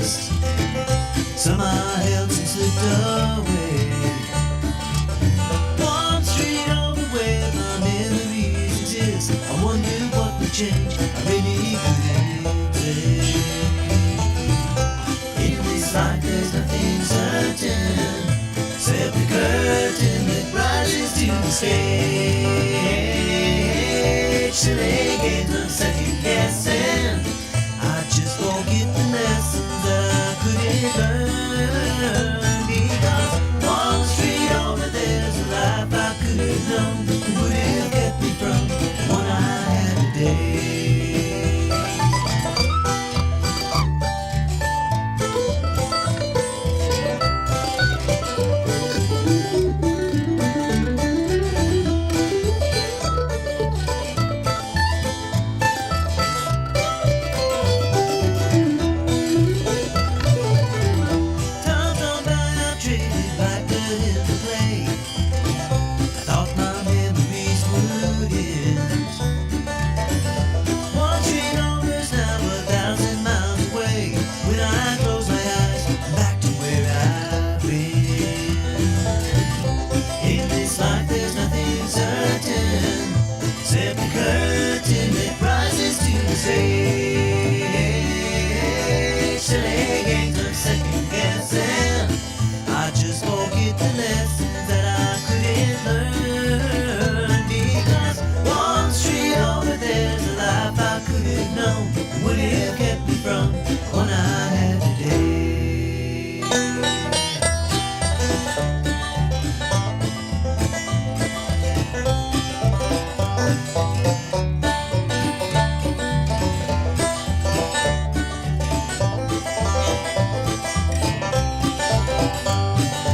dust. Some I held, some slipped away. One street over where my memories exist. I wonder what would change. I really couldn't say. In this life there's nothing certain, except the curtain that rises to the stage. Silly games of second guessing. I just forget the lessons that I couldn't learn. Because one street over there's a life I could have known that would have kept me from the one I had today. I just forget the lessons that I couldn't learn. Because one street over there's a life I could have known that would have kept me from the one I had today.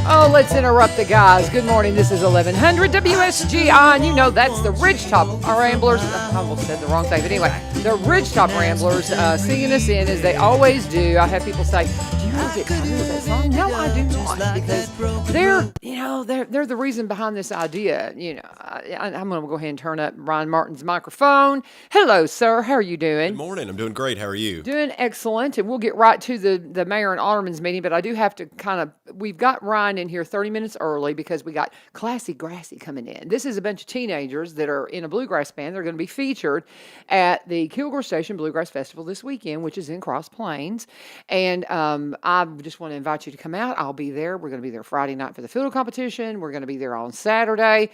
Oh, let's interrupt the guys. Good morning. This is 1100 WSGI, and you know that's the Ridgetop Ramblers. I almost said the wrong thing, but anyway, the Ridgetop Ramblers singing us in as they always do. I have people say, "Do you really get tired of that song?" No, I do not, because they're the reason behind this idea. I'm going to go ahead and turn up Ryan Martin's microphone. Hello, sir. How are you doing? Good morning. I'm doing great. How are you? Doing excellent, and we'll get right to the mayor and alderman's meeting, but I do have to we've got Ryan in here 30 minutes early because we got Grassy coming in. This is a bunch of teenagers that are in a bluegrass band. They're going to be featured at the Kilgore Station Bluegrass Festival this weekend, which is in Cross Plains, and I just want to invite you to come out. I'll be there. We're going to be there Friday night for the fiddle competition. We're going to be there on Saturday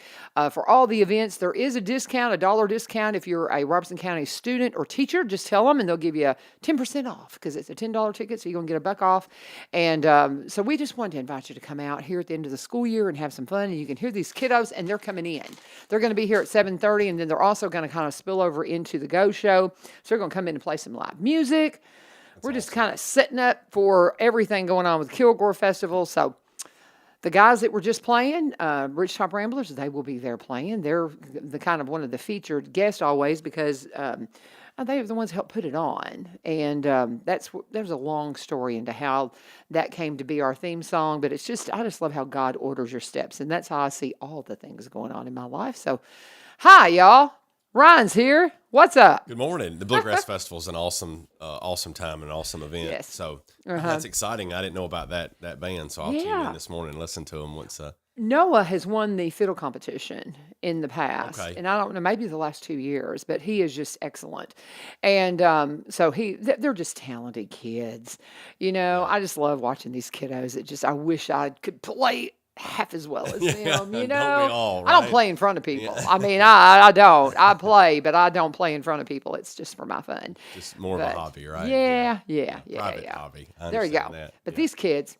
for all the events. There is a discount, $1 discount if you're a Robeson County student or teacher. Just tell them and they'll give you 10% off because it's a $10 ticket, so you're going to get $1 off. And so we just wanted to invite you to come out here at the end of the school year and have some fun. And you can hear these kiddos, and they're coming in. They're going to be here at 7:30, and then they're also going to kind of spill over into the Go Show. So they're going to come in and play some live music. We're just kind of setting up for everything going on with Kilgore Festival. So the guys that were just playing, Ridgetop Ramblers, they will be there playing. They're the kind of one of the featured guests always because they are the ones who helped put it on. And there's a long story into how that came to be our theme song. But I just love how God orders your steps. And that's how I see all the things going on in my life. So, hi, y'all. Ryan's here. What's up? Good morning. The Bluegrass Festival is an awesome time, an awesome event. Yes. So that's exciting. I didn't know about that band, so I'll tune in this morning and listen to them once. Noah has won the fiddle competition in the past, Okay. and I don't know, maybe the last 2 years, but he is just excellent. And so they're just talented kids. I just love watching these kiddos. I wish I could play half as well as them, don't we all, I don't right? play in front of people. I mean, I don't. I play, but I don't play in front of people. It's just for my fun. Just more of a hobby, right? Yeah. Private hobby. I There you go. understand that. But these kids,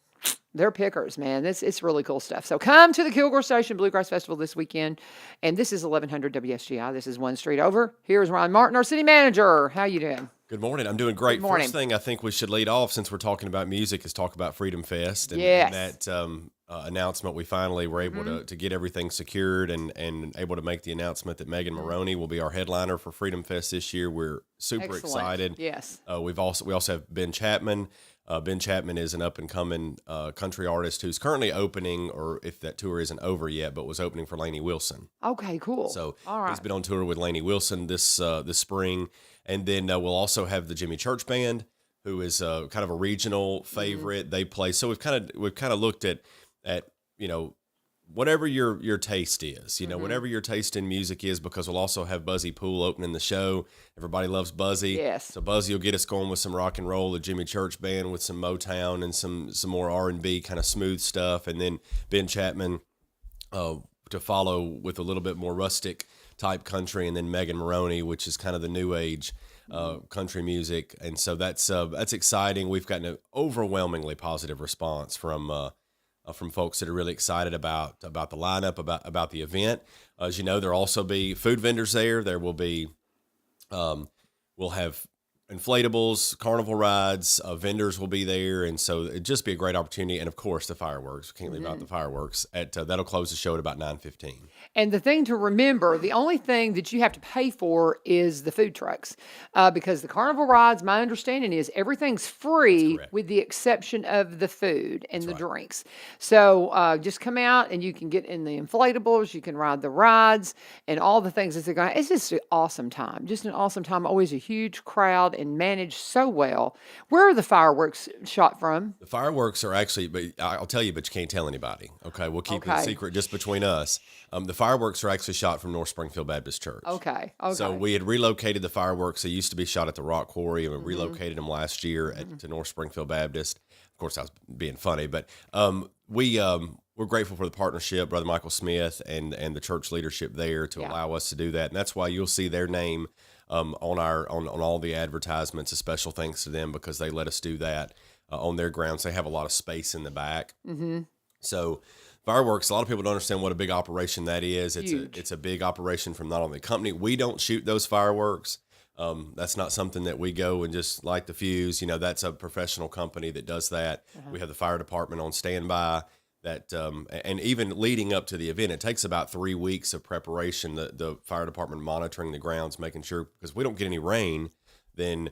they're pickers, man. It's really cool stuff. So come to the Kilgore Station Bluegrass Festival this weekend. And this is 1100 WSGI. This is one street over. Here's Ryan Martin, our city manager. How you doing? Good morning. I'm doing great. Good morning. First thing I think we should lead off, since we're talking about music, is talk about Freedom Fest. And, Yes. and that announcement, we finally were able to get everything secured and able to make the announcement that Megan Maroney will be our headliner for Freedom Fest this year. We're super Excellent. excited. Yes. We also have Ben Chapman. Ben Chapman is an up-and-coming country artist who's currently opening, or if that tour isn't over yet, but was opening for Lainey Wilson. Okay, cool. So all right. He's been on tour with Lainey Wilson this spring. And then we'll also have the Jimmy Church Band who is kind of a regional favorite. They play. So we've kind of looked at you know, whatever your taste is, you know, whatever your taste in music is, because we'll also have Buzzy Poole opening the show. Everybody loves Buzzy. Yes. So Buzzy will get us going with some rock and roll, the Jimmy Church Band with some Motown and some more R&B kind of smooth stuff. And then Ben Chapman to follow with a little bit more rustic type country. And then Megan Maroney, which is kind of the new age country music. And so that's exciting. We've gotten an overwhelmingly positive response from folks that are really excited about the lineup, about the event. As you know, there'll also be food vendors there. There will be, we'll have inflatables, carnival rides, vendors will be there. And so it'd just be a great opportunity. And of course, the fireworks. We can't leave out the fireworks. That'll close the show at about 9:15. And the thing to remember, the only thing that you have to pay for is the food trucks, because the carnival rides, my understanding is everything's free with the exception of the food and the drinks. So just come out and you can get in the inflatables, you can ride the rides and all the things that they're going. It's just an awesome time, just an awesome time. Always a huge crowd and managed so well. Where are the fireworks shot from? The fireworks are actually, but I'll tell you, but you can't tell anybody. Okay, we'll keep it a secret just between us. The fireworks are actually shot from North Springfield Baptist Church. Okay. So we had relocated the fireworks. They used to be shot at the Rock Quarry, and we relocated them last year to North Springfield Baptist. Of course, I was being funny, but we're grateful for the partnership, Brother Michael Smith and the church leadership there to allow us to do that. And that's why you'll see their name on all the advertisements. A special thanks to them because they let us do that on their grounds. They have a lot of space in the back. So fireworks, a lot of people don't understand what a big operation that is. It's a big operation from not only the company. We don't shoot those fireworks. That's not something that we go and just light the fuse. You know, that's a professional company that does that. We have the fire department on standby. That and even leading up to the event, it takes about 3 weeks of preparation. The fire department monitoring the grounds, making sure, because we don't get any rain, then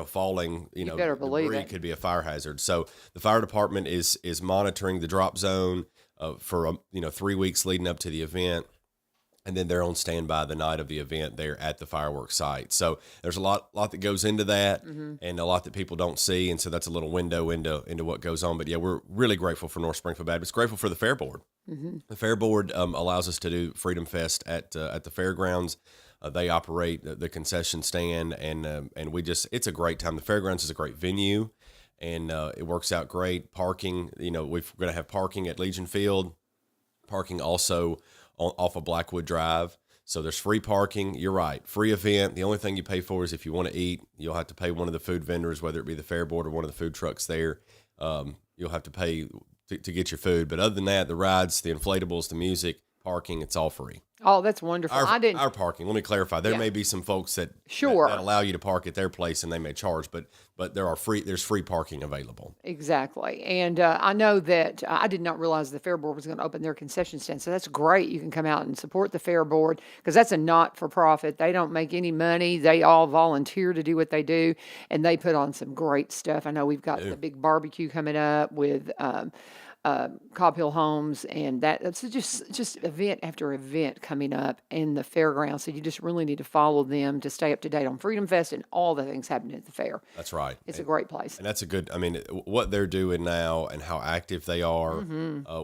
falling, better believe debris it. could be a fire hazard. So the fire department is monitoring the drop zone for 3 weeks leading up to the event, and then they're on standby the night of the event there at the fireworks site. So there's a lot that goes into that, and a lot that people don't see, and so that's a little window into what goes on. But yeah, we're really grateful for North Springfield Baptist. Grateful for the Fair Board. The Fair Board allows us to do Freedom Fest at the fairgrounds. They operate the concession stand, and it's a great time. The fairgrounds is a great venue, and it works out great. Parking, we're going to have parking at Legion Field, parking also off of Blackwood Drive. So there's free parking. You're right. Free event. The only thing you pay for is if you want to eat, you'll have to pay one of the food vendors, whether it be the Fair Board or one of the food trucks there. You'll have to pay to get your food. But other than that, the rides, the inflatables, the music, parking, it's all free. Oh, that's wonderful. Our parking. Let me clarify. There may be some folks that allow you to park at their place and they may charge, but there's free parking available. Exactly. And I know that I did not realize the Fair Board was going to open their concession stand. So that's great. You can come out and support the Fair Board because that's a not-for-profit. They don't make any money. They all volunteer to do what they do, and they put on some great stuff. I know we've got the big barbecue coming up with Cobb Hill Homes, and that's just event after event coming up in the fairgrounds. So you just really need to follow them to stay up to date on Freedom Fest and all the things happening at the fair. That's right. It's a great place. And that's what they're doing now and how active they are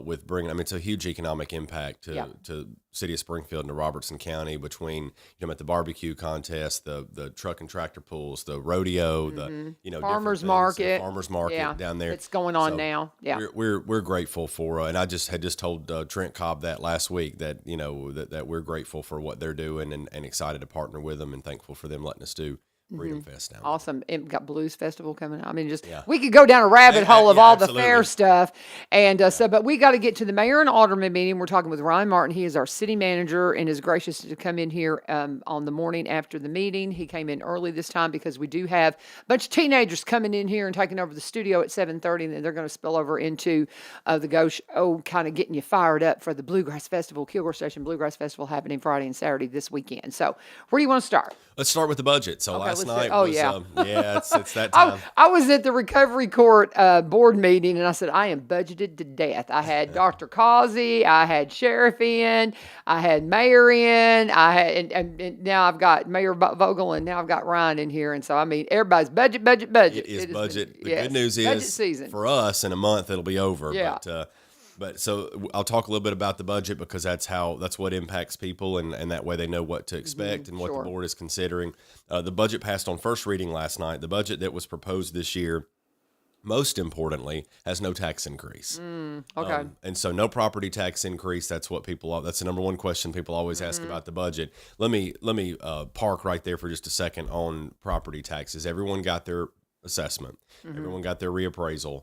with bringing, it's a huge economic impact to City of Springfield and to Robertson County between, at the barbecue contest, the truck and tractor pulls, the rodeo, the farmers market down there. It's going on now. Yeah. We're grateful for, and I just told Trent Cobb that last week that that we're grateful for what they're doing and excited to partner with them and thankful for them letting us do Freedom Fest now. Awesome. And we got Blues Festival coming up. We could go down a rabbit hole of all absolutely. The fair stuff. And but we got to get to the mayor and alderman meeting. We're talking with Ryan Martin. He is our city manager and is gracious to come in here on the morning after the meeting. He came in early this time because we do have a bunch of teenagers coming in here and taking over the studio at 7:30, and then they're going to spill over into the Go Show, kind of getting you fired up for the Bluegrass Festival, Kilgore Station Bluegrass Festival happening Friday and Saturday this weekend. So where do you want to start? Let's start with the budget. So Okay, last let's do- night oh, was, yeah. it's that time. I was at the recovery court board meeting, and I said, I am budgeted to death. I had Dr. Causey, I had Sheriff in, I had Mayor in, I had, and now I've got Mayor Vogel, and now I've got Ryan in here. And so, I mean, everybody's budget. It is has been- budget. The yes, good news budget is season. for us in a month it'll be over. Yeah. But so I'll talk a little bit about the budget because that's what impacts people, and that way they know what to expect and what sure. the board is considering. The budget passed on first reading last night. The budget that was proposed this year, most importantly, has no tax increase. Okay. And so no property tax increase. That's the number one question people always ask about the budget. Let me park right there for just a second on property taxes. Everyone got their assessment. Everyone got their reappraisal.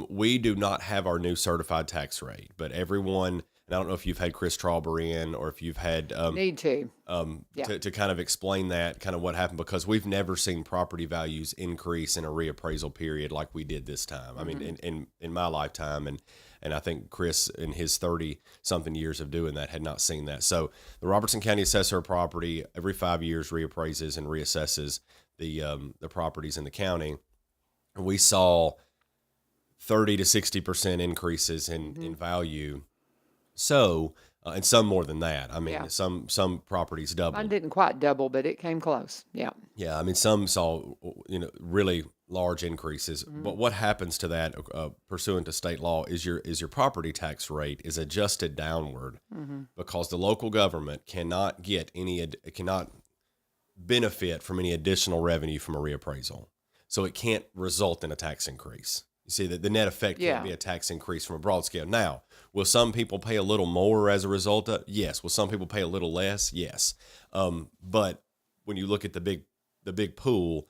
We do not have our new certified tax rate, but everyone, and I don't know if you've had Chris Trauber in or if you've had Need to. to kind of explain that, kind of what happened, because we've never seen property values increase in a reappraisal period like we did this time. I mean, in my lifetime, and I think Chris in his 30-something years of doing that had not seen that. So the Robertson County Assessor of Property every 5 years reappraises and reassesses the properties in the county. And we saw 30 to 60% increases in value. So, and some more than that. I mean, Yeah. some properties doubled. Mine didn't quite double, but it came close. Yeah. Yeah, I mean, some saw, really large increases. But what happens to that, pursuant to state law, is your property tax rate is adjusted downward because the local government cannot benefit from any additional revenue from a reappraisal. So it can't result in a tax increase. You see that the net effect can't be a tax increase from a broad scale. Now, will some people pay a little more as a result of? Yes. Will some people pay a little less? Yes. But when you look at the big pool,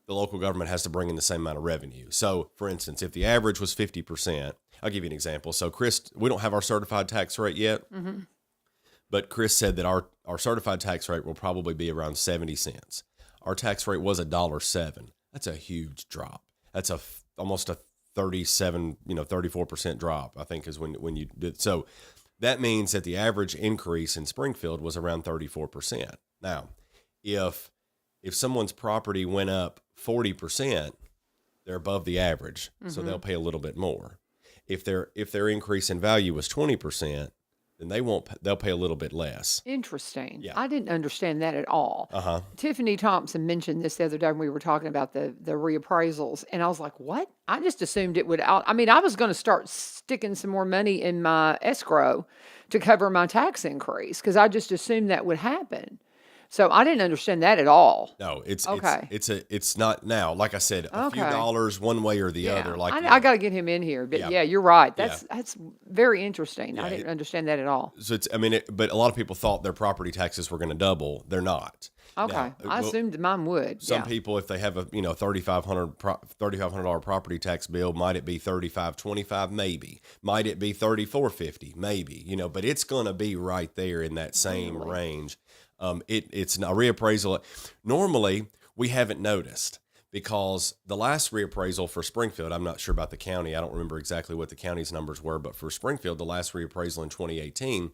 the local government has to bring in the same amount of revenue. So, for instance, if the average was 50%, I'll give you an example. So, Chris, we don't have our certified tax rate yet, but Chris said that our certified tax rate will probably be around 70 cents. Our tax rate was $1.07. That's a huge drop. That's almost a 34% drop, I think, is when you did. So that means that the average increase in Springfield was around 34%. Now, if someone's property went up 40%, they're above the average, so they'll pay a little bit more. If their increase in value was 20%, then they'll pay a little bit less. Interesting. Yeah. I didn't understand that at all. Tiffany Thompson mentioned this the other day when we were talking about the reappraisals, and I was like, what? I just assumed it would I was going to start sticking some more money in my escrow to cover my tax increase because I just assumed that would happen. So I didn't understand that at all. No, it's Okay. it's not now. Like I said, a few Okay. dollars one way or the other. Like I got to get him in here, but yeah, you're right. That's very interesting. I didn't understand that at all. So but a lot of people thought their property taxes were going to double. They're not. Okay, Now, I assumed mine would. Some people, if they have a $3,500 property tax bill, might it be $3,525? Maybe. Might it be $3,450? Maybe. But it's going to be right there in that same range. It's a reappraisal. Normally, we haven't noticed because the last reappraisal for Springfield, I'm not sure about the county. I don't remember exactly what the county's numbers were, but for Springfield, the last reappraisal in 2018,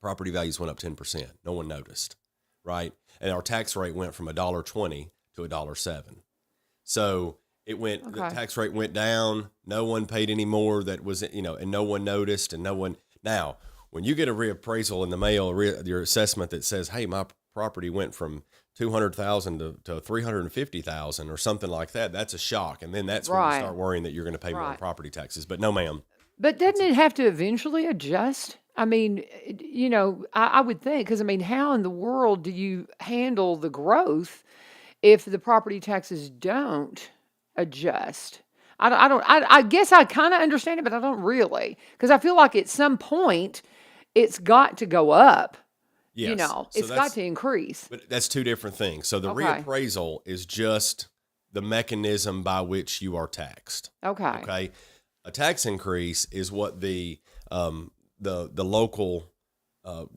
property values went up 10%. No one noticed, right? And our tax rate went from $1.20 to $1.07. So the tax rate went down. No one paid any more that was, and no one noticed and no one. Now, when you get a reappraisal in the mail, your assessment that says, hey, my property went from $200,000 to $350,000 or something like that, that's a shock. And then that's when you start worrying that you're going to pay more in property taxes. But no, ma'am. But doesn't it have to eventually adjust? I mean, I would think, because how in the world do you handle the growth if the property taxes don't adjust? I guess I kind of understand it, but I don't really, because I feel like at some point it's got to go up. Yes. It's got to increase. But that's two different things. So the reappraisal is just the mechanism by which you are taxed. Okay. A tax increase is what the local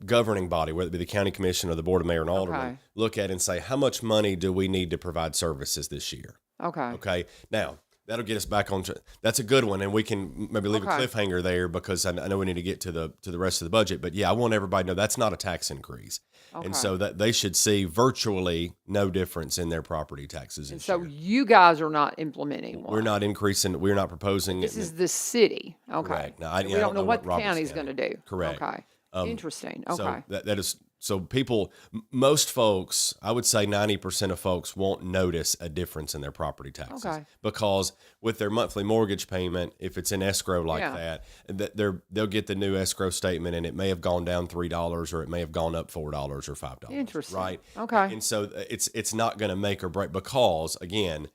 governing body, whether it be the county commission or the board of mayor and aldermen, look at and say, how much money do we need to provide services this year? Okay. Now, that'll get us back on. That's a good one, and we can maybe leave a Okay. cliffhanger there because I know we need to get to the rest of the budget. But yeah, I want everybody to know that's not a tax increase, Okay. and so that they should see virtually no difference in their property taxes this So year. you guys are not implementing one. We're not increasing. We're not proposing. This is the city. Okay. Correct. Now, So we don't know what the Roberts county's County. going to do. Correct. Okay. Interesting. Okay. So that is so people, most folks, I would say 90% of folks won't notice a difference in their property taxes Okay. because with their monthly mortgage payment, if it's in escrow like Yeah. that, they'll get the new escrow statement and it may have gone down $3 or it may have gone up $4 or $5. Interesting. Right. Okay. And so it's not going to make or break because again,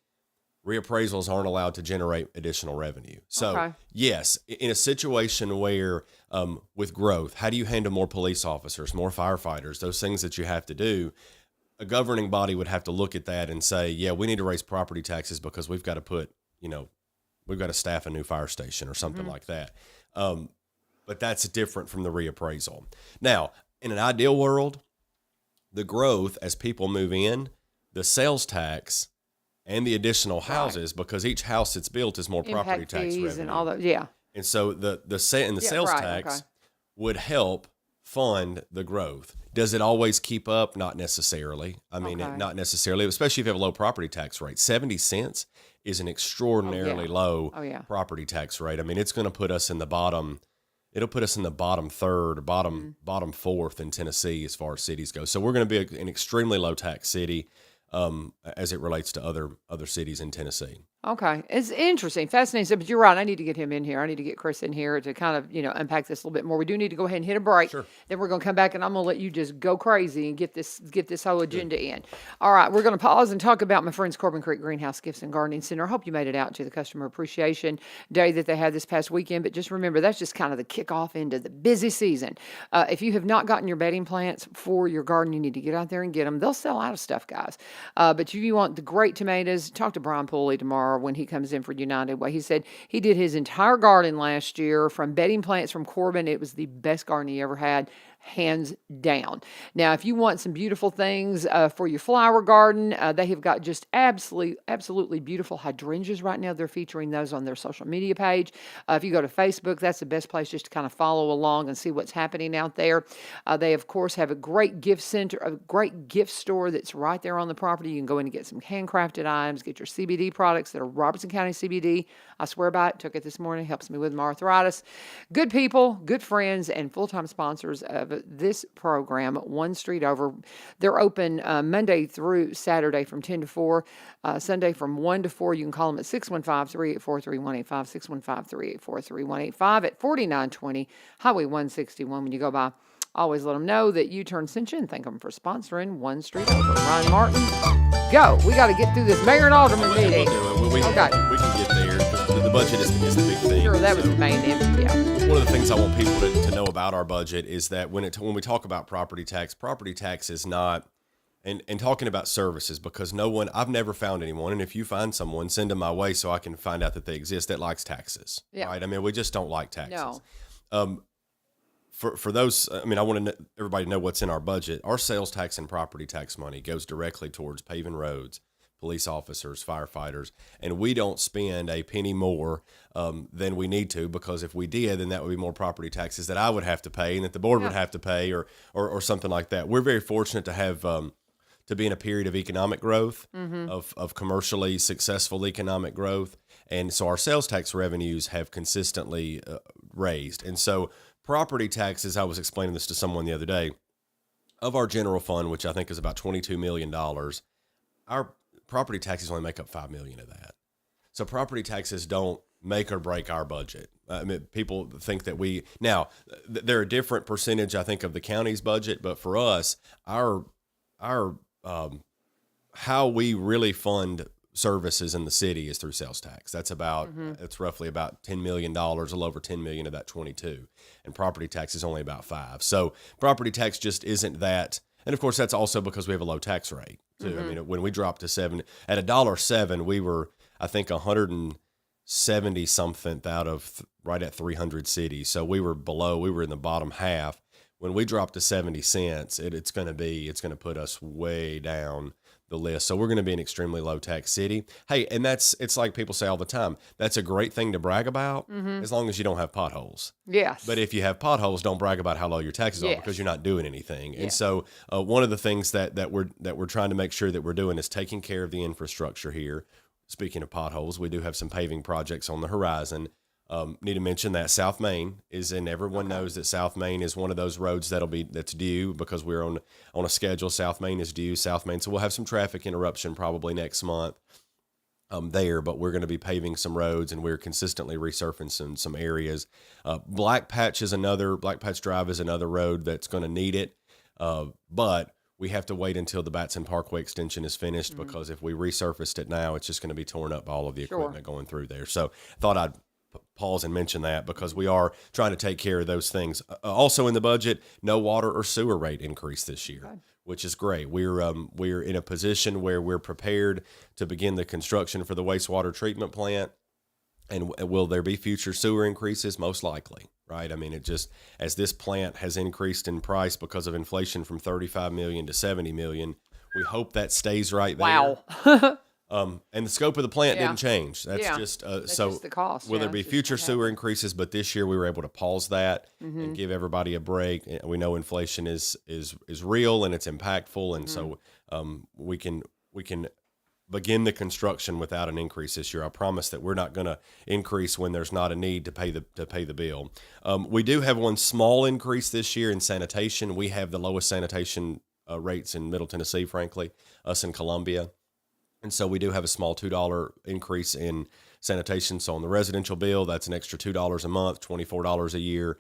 reappraisals aren't allowed to generate additional revenue. So Okay. yes, in a situation where with growth, how do you handle more police officers, more firefighters, those things that you have to do? A governing body would have to look at that and say, yeah, we need to raise property taxes because we've got to put, we've got to staff a new fire station or something like that. But that's different from the reappraisal. Now, in an ideal world, the growth as people move in, the sales tax and the additional houses, because each house that's built is more property Impact tax fees revenue. and all that. Yeah. And so the sales right, tax okay. would help fund the growth. Does it always keep up? Not necessarily. I mean, Okay. not necessarily, especially if you have a low property tax rate. 70 cents is an extraordinarily low Oh, yeah. property tax rate. I mean, it's going to put us in the bottom. It'll put us in the bottom third, or bottom fourth in Tennessee as far as cities go. So we're going to be an extremely low tax city as it relates to other cities in Tennessee. Okay. It's interesting, fascinating. So, but you're right. I need to get him in here. I need to get Chris in here to kind of, unpack this a little bit more. We do need to go ahead and hit a break. Sure. Then we're going to come back and I'm going to let you just go crazy and get this whole agenda in. All right. We're going to pause and talk about my friends Corbin Creek Greenhouse Gifts and Gardening Center. I hope you made it out to the Customer Appreciation Day that they had this past weekend. But just remember, that's just kind of the kickoff into the busy season. If you have not gotten your bedding plants for your garden, you need to get out there and get them. They'll sell out of stuff, guys. But if you want the great tomatoes, talk to Brian Pulley tomorrow when he comes in for United Way. He said he did his entire garden last year from bedding plants from Corbin. It was the best garden he ever had, hands down. Now, if you want some beautiful things for your flower garden, they have got just absolutely beautiful hydrangeas right now. They're featuring those on their social media page. If you go to Facebook, that's the best place just to kind of follow along and see what's happening out there. They, of course, have a great gift center, a great gift store that's right there on the property. You can go in and get some handcrafted items, get your CBD products that are Robertson County CBD. I swear by it. Took it this morning. Helps me with my arthritis. Good people, good friends, and full-time sponsors of this program, one street over. They're open Monday through Saturday from 10 to 4, Sunday from 1 to 4. You can call them at 615-384-3185, 615-384-3185 at 4920 Highway 161 when you go by. Always let them know that U-Turn sent you and thank them for sponsoring One Street Over. Ryan Martin, go. We got to get through this mayor and alderman meeting. We Okay. can get there. The budget is the big thing. Sure, that was So the main yeah. one of the things I want people to know about our budget is that when we talk about property tax is not, and talking about services, because I've never found anyone, and if you find someone, send them my way so I can find out that they exist, that likes taxes. Yeah. Right? I mean, we just don't like taxes. No. For those, I mean, I want everybody to know what's in our budget. Our sales tax and property tax money goes directly towards paving roads, police officers, firefighters, and we don't spend a penny more than we need to, because if we did, then that would be more property taxes that I would have to pay and that the board would have to pay or something like that. We're very fortunate to have to be in a period of economic growth, of commercially successful economic growth, and so our sales tax revenues have consistently raised. And so property taxes, I was explaining this to someone the other day, of our general fund, which I think is about $22 million, our property taxes only make up $5 million of that. So property taxes don't make or break our budget. I mean, people think that they're a different percentage, I think, of the county's budget, but for us, our how we really fund services in the city is through sales tax. That's about it's roughly about $10 million, a little over 10 million of that 22, and property tax is only about 5. So property tax just isn't that. And of course, that's also because we have a low tax rate too. I mean, when we dropped to at $1.07, we were, I think, 170 something out of right at 300 cities. So we were in the bottom half. When we drop to 70 cents, it's going to put us way down the list. So we're going to be an extremely low tax city. Hey, and it's like people say all the time, that's a great thing to brag about as long as you don't have potholes. Yes. But if you have potholes, don't brag about how low your taxes are Yes. because you're not doing anything. And Yes. so one of the things that we're trying to make sure that we're doing is taking care of the infrastructure here. Speaking of potholes, we do have some paving projects on the horizon. Need to mention that South Main is in. Everyone knows that South Main is one of those roads that's due because we're on a schedule. South Main is due. South Main, so we'll have some traffic interruption probably next month there. But we're going to be paving some roads, and we're consistently resurfacing some areas. Black Patch Drive is another road that's going to need it, but we have to wait until the Batson Parkway extension is finished because if we resurfaced it now, it's just going to be torn up by all of the equipment going through there. So I thought I'd pause and mention that because we are trying to take care of those things. Also in the budget, no water or sewer rate increase this year, which is great. We're in a position where we're prepared to begin the construction for the wastewater treatment plant. And will there be future sewer increases? Most likely, right? I mean, it just, as this plant has increased in price because of inflation from $35 million to $70 million, we hope that stays right there. Wow. And the scope of the plant didn't change. That's just That's so. just the cost. Will there Yeah, be it's just future what sewer increases? But this year we were able to pause that and give everybody a break. We know inflation is real and it's impactful, and so we can begin the construction without an increase this year. I promise that we're not going to increase when there's not a need to pay the bill. We do have one small increase this year in sanitation. We have the lowest sanitation rates in Middle Tennessee, frankly, us in Columbia. And so we do have a small $2 increase in sanitation. So on the residential bill, that's an extra $2 a month, $24 a year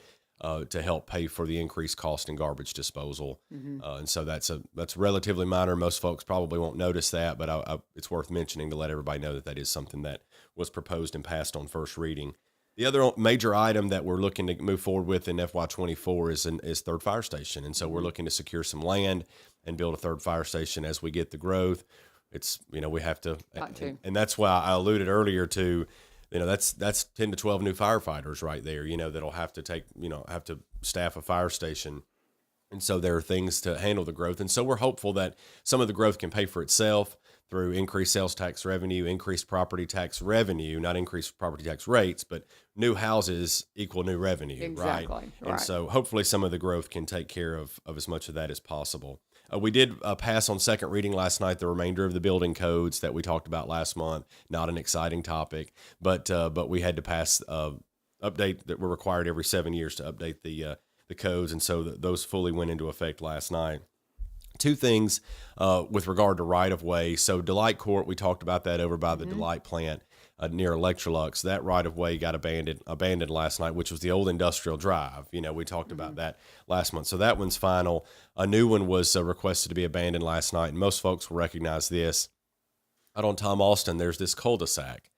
to help pay for the increased cost in garbage disposal. And so that's relatively minor. Most folks probably won't notice that, but it's worth mentioning to let everybody know that is something that was proposed and passed on first reading. The other major item that we're looking to move forward with in FY24 is third fire station. And so we're looking to secure some land and build a third fire station as we get the growth. It's, we have to, and that's why I alluded earlier to, that's 10 to 12 new firefighters right there, that'll have to staff a fire station. And so there are things to handle the growth. And so we're hopeful that some of the growth can pay for itself through increased sales tax revenue, increased property tax revenue, not increased property tax rates, but new houses equal new revenue, Exactly. Right? And so hopefully some of the growth can take care of as much of that as possible. We did pass on second reading last night the remainder of the building codes that we talked about last month. Not an exciting topic, but we had to pass update that we're required every 7 years to update the codes, and so those fully went into effect last night. Two things with regard to right-of-way. So Delight Court, we talked about that over by the Delight plant near Electrolux. That right-of-way got abandoned last night, which was the old Industrial Drive. We talked about that last month. So that one's final. A new one was requested to be abandoned last night, and most folks will recognize this. Out on Tom Austin, there's this cul-de-sac.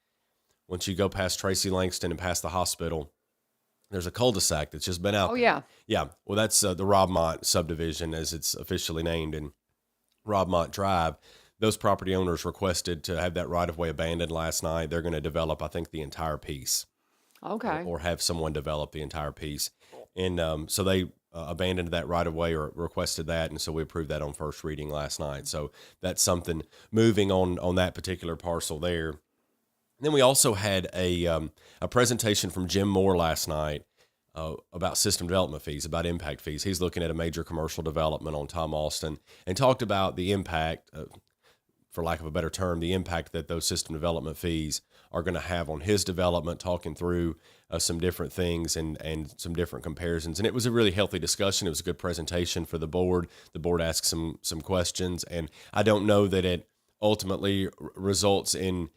Once you go past Tracy Langston and past the hospital, there's a cul-de-sac that's just been out there. Yeah. Yeah. Well, that's the Robmont subdivision, as it's officially named, in Robmont Drive. Those property owners requested to have that right-of-way abandoned last night. They're going to develop, I think, the entire piece. Okay. Or have someone develop the entire piece. And so they abandoned that right-of-way or requested that, and so we approved that on first reading last night. So that's something moving on that particular parcel there. And then we also had a presentation from Jim Moore last night about system development fees, about impact fees. He's looking at a major commercial development on Tom Austin and talked about the impact, for lack of a better term, the impact that those system development fees are going to have on his development, talking through some different things and some different comparisons. And it was a really healthy discussion. It was a good presentation for the board. The board asked some questions, and I don't know that it ultimately results in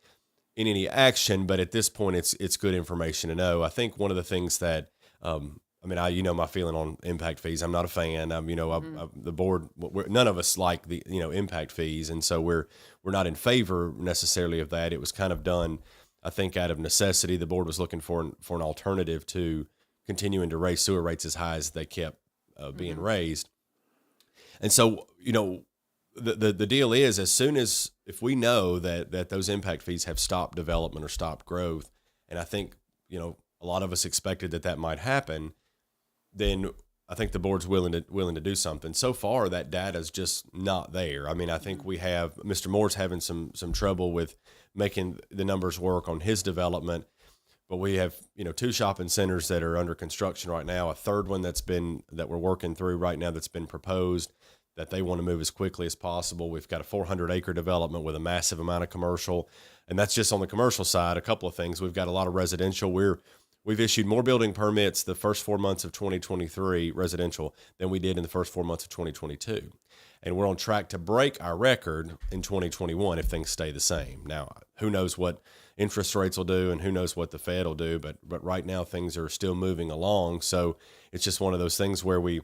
any action, but at this point, it's good information to know. I think one of the things that, my feeling on impact fees. I'm not a fan. The board, none of us like the, impact fees. And so we're not in favor necessarily of that. It was kind of done, I think, out of necessity. The board was looking for an alternative to continuing to raise sewer rates as high as they kept being raised. And so, the deal is, as soon as, if we know that those impact fees have stopped development or stopped growth, and I think, a lot of us expected that might happen, then I think the board's willing to do something. So far, that data is just not there. I mean, I think we have Mr. Moore's having some trouble with making the numbers work on his development. But we have, 2 shopping centers that are under construction right now. A third one that we're working through right now that's been proposed that they want to move as quickly as possible. We've got a 400-acre development with a massive amount of commercial, and that's just on the commercial side. A couple of things. We've got a lot of residential. We've issued more building permits the first 4 months of 2023 residential than we did in the first 4 months of 2022. And we're on track to break our record in 2021 if things stay the same. Now, who knows what interest rates will do and who knows what the Fed will do, but right now things are still moving along. So it's just one of those things where we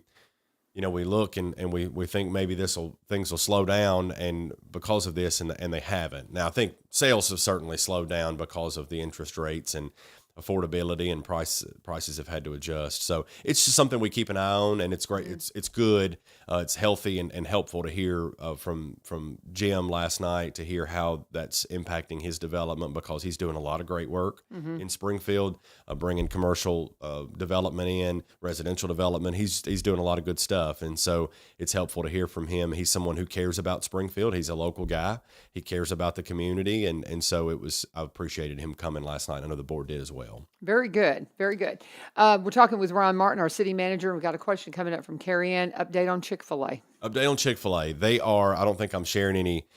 look and we think maybe things will slow down and because of this and they haven't. Now I think sales have certainly slowed down because of the interest rates and affordability and prices have had to adjust. So it's just something we keep an eye on, and it's great. It's good. It's healthy and helpful to hear from Jim last night to hear how that's impacting his development because he's doing a lot of great work in Springfield, bringing commercial development in, residential development. He's doing a lot of good stuff, and so it's helpful to hear from him. He's someone who cares about Springfield. He's a local guy. He cares about the community, and so I appreciated him coming last night. I know the board did as well. Very good. Very good. We're talking with Ron Martin, our city manager. We've got a question coming up from Carrie Ann. Update on Chick-fil-A. Update on Chick-fil-A. They are, I don't think I'm sharing any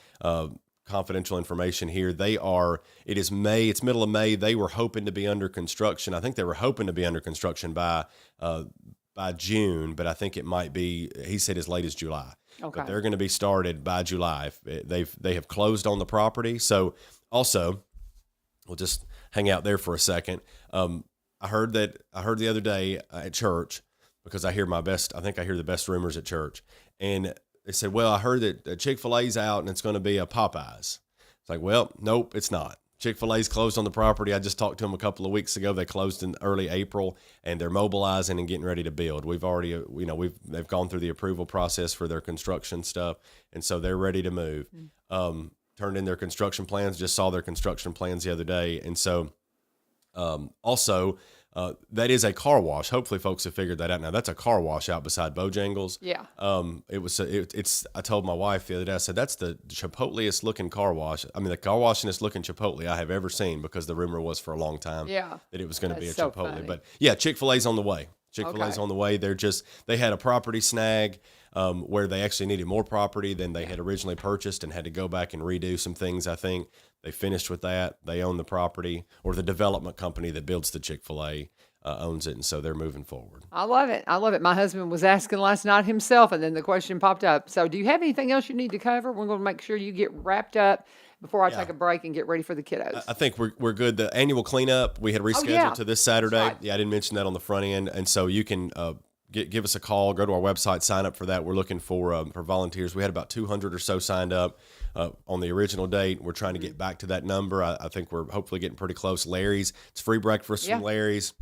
confidential information here. It is May. It's middle of May. They were hoping to be under construction. I think they were hoping to be under construction by June, but I think it might be, he said as late as July. Okay. But they're going to be started by July. They have closed on the property. So also, we'll just hang out there for a second. I heard the other day at church, because I think I hear the best rumors at church. And they said, well, I heard that Chick-fil-A's out and it's going to be a Popeyes. It's like, well, nope, it's not. Chick-fil-A's closed on the property. I just talked to them a couple of weeks ago. They closed in early April and they're mobilizing and getting ready to build. We've already, they've gone through the approval process for their construction stuff. And so they're ready to move. Turned in their construction plans, just saw their construction plans the other day. And so also that is a car wash. Hopefully folks have figured that out now. That's a car wash out beside Bojangles. Yeah. I told my wife the other day, I said, that's the Chipotleest looking car wash. I mean, the car washingest looking Chipotle I have ever seen, because the rumor was for a long time that it was going to be a so Chipotle. funny. But yeah, Chick-fil-A's on the way. Chick-fil-A's on the way. They had a property snag where they actually needed more property than they had originally purchased and had to go back and redo some things. I think they finished with that. They own the property, or the development company that builds the Chick-fil-A owns it, and so they're moving forward. I love it. My husband was asking last night himself, and then the question popped up. So do you have anything else you need to cover? We're going to make sure you get wrapped up before I take a break and get ready for the kiddos. I think we're good. The annual cleanup, we had rescheduled to this Saturday. Right. Yeah, I didn't mention that on the front end, and so you can give us a call, go to our website, sign up for that. We're looking for volunteers. We had about 200 or so signed up on the original date. We're trying to get back to that number. I think we're hopefully getting pretty close. Larry's, it's free breakfast from Larry's.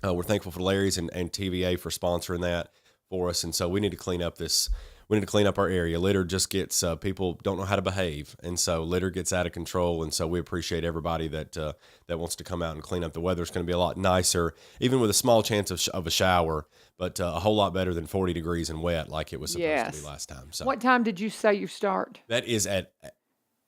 We're thankful for Larry's and TVA for sponsoring that for us. And so we need to clean up our area. Litter just gets, people don't know how to behave. And so litter gets out of control. And so we appreciate everybody that wants to come out and clean up. The weather's going to be a lot nicer, even with a small chance of a shower, but a whole lot better than 40 degrees and wet like it was supposed to be last time. So what time did you say you start? that is at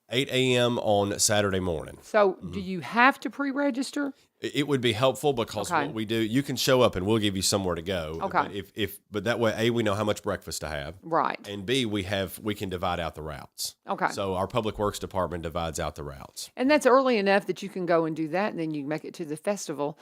8 a.m. on Saturday morning. So do you have to pre-register? It would be helpful because what we do, you can show up and we'll give you somewhere to go. Okay. But that way, A, we know how much breakfast to have. Right. And B, we can divide out the routes. Okay. So our public works department divides out the routes. And that's early enough that you can go and do that, and then you can make it to the festival,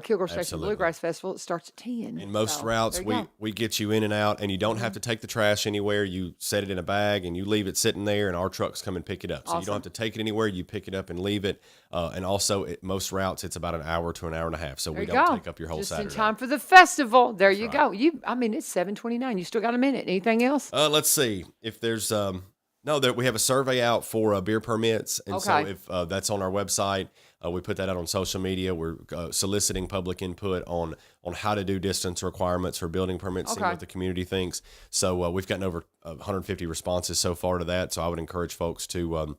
Kilgore Station Absolutely. Bluegrass Festival. It starts at 10. In most routes, there you go. we get you in and out, and you don't have to take the trash anywhere. You set it in a bag, and you leave it sitting there, and our trucks come and pick it up. So you don't have to take it anywhere. You pick it up and leave it. And also, most routes, it's about an hour to an hour and a half. So we don't take up your whole Saturday. Just in time for the festival. There you go. It's 7:29. You still got a minute. Anything else? Let's see if there's we have a survey out for beer permits, and so if that's on our website, we put that out on social media. We're soliciting public input on how to do distance requirements for building permits, seeing what the community thinks. So we've gotten over 150 responses so far to that. So I would encourage folks to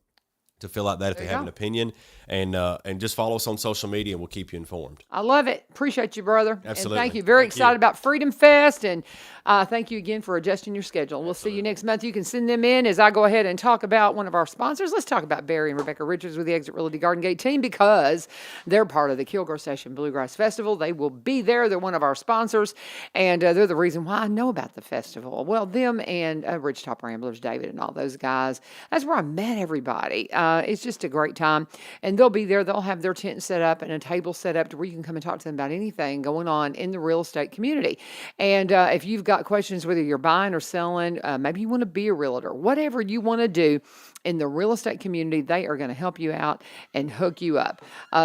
to fill out that if There they you have go. an opinion, and just follow us on social media, and we'll keep you informed. I love it. Appreciate you, brother. Absolutely. And thank you. Very Thank excited you. about Freedom Fest. And thank you again for adjusting your schedule. We'll see you next month. You can send them in as I go ahead and talk about one of our sponsors. Let's talk about Barry and Rebecca Richards with the Exit Realty Garden Gate team because they're part of the Kilgore Station Bluegrass Festival. They will be there. They're one of our sponsors. And they're the reason why I know about the festival. Well, them and Ridgetop Ramblers, David and all those guys. That's where I met everybody. It's just a great time. And they'll be there. They'll have their tent set up and a table set up to where you can come and talk to them about anything going on in the real estate community. And if you've got questions, whether you're buying or selling, maybe you want to be a realtor, whatever you want to do in the real estate community, they are going to help you out and hook you up.